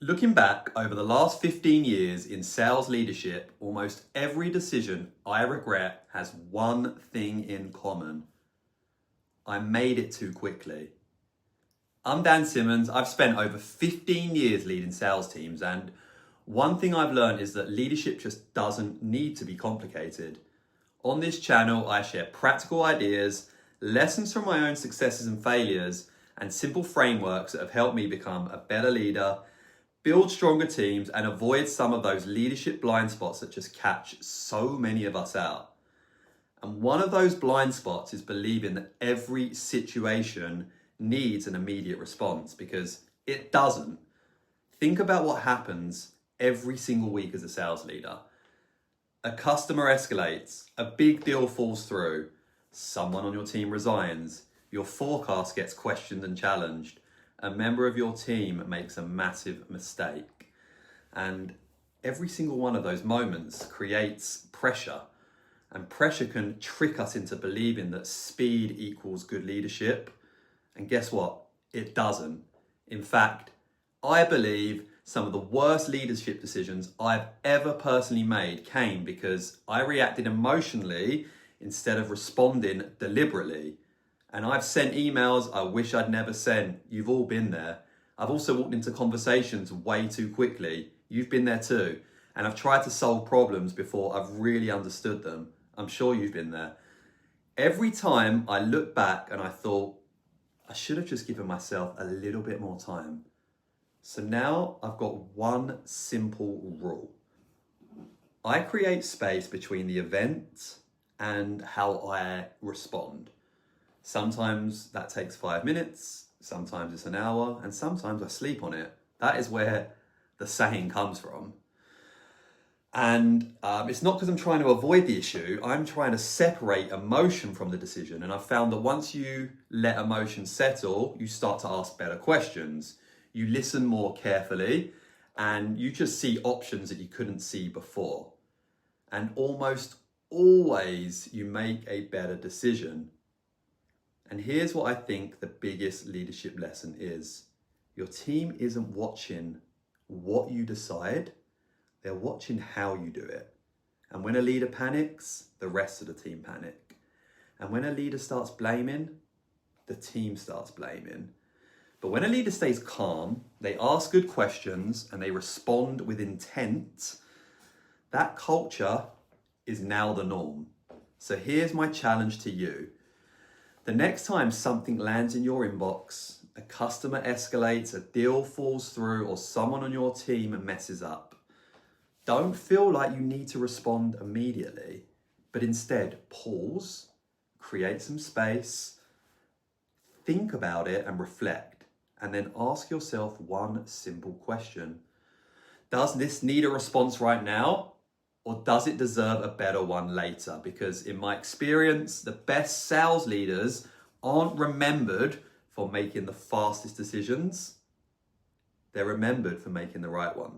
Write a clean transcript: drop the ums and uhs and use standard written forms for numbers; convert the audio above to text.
Looking back over the last 15 years in sales leadership, almost every decision I regret has one thing in common. I made it too quickly. I'm Dan Simmons. I've spent over 15 years leading sales teams, and one thing I've learned is that leadership just doesn't need to be complicated. On this channel, I share practical ideas, lessons from my own successes and failures, and simple frameworks that have helped me become a better leader, build stronger teams, and avoid some of those leadership blind spots that just catch so many of us out. And one of those blind spots is believing that every situation needs an immediate response, because it doesn't. Think about what happens every single week as a sales leader. A customer escalates, a big deal falls through, someone on your team resigns, your forecast gets questioned and challenged, a member of your team makes a massive mistake. And every single one of those moments creates pressure. And pressure can trick us into believing that speed equals good leadership. And guess what? It doesn't. In fact, I believe some of the worst leadership decisions I've ever personally made came because I reacted emotionally instead of responding deliberately. And I've sent emails I wish I'd never sent. You've all been there. I've also walked into conversations way too quickly. You've been there too. And I've tried to solve problems before I've really understood them. I'm sure you've been there. Every time I look back and I thought, I should have just given myself a little bit more time. So now I've got one simple rule. I create space between the event and how I respond. Sometimes that takes 5 minutes, sometimes it's an hour, and sometimes I sleep on it. That is where the saying comes from. And it's not because I'm trying to avoid the issue, I'm trying to separate emotion from the decision. And I've found that once you let emotion settle, you start to ask better questions. You listen more carefully, and you just see options that you couldn't see before. And almost always you make a better decision. And here's what I think the biggest leadership lesson is. Your team isn't watching what you decide, they're watching how you do it. And when a leader panics, the rest of the team panic. And when a leader starts blaming, the team starts blaming. But when a leader stays calm, they ask good questions, and they respond with intent, that culture is now the norm. So here's my challenge to you. The next time something lands in your inbox, a customer escalates, a deal falls through, or someone on your team messes up, don't feel like you need to respond immediately, but instead pause, create some space, think about it and reflect, and then ask yourself one simple question. Does this need a response right now? Or does it deserve a better one later? Because in my experience, the best sales leaders aren't remembered for making the fastest decisions. They're remembered for making the right ones.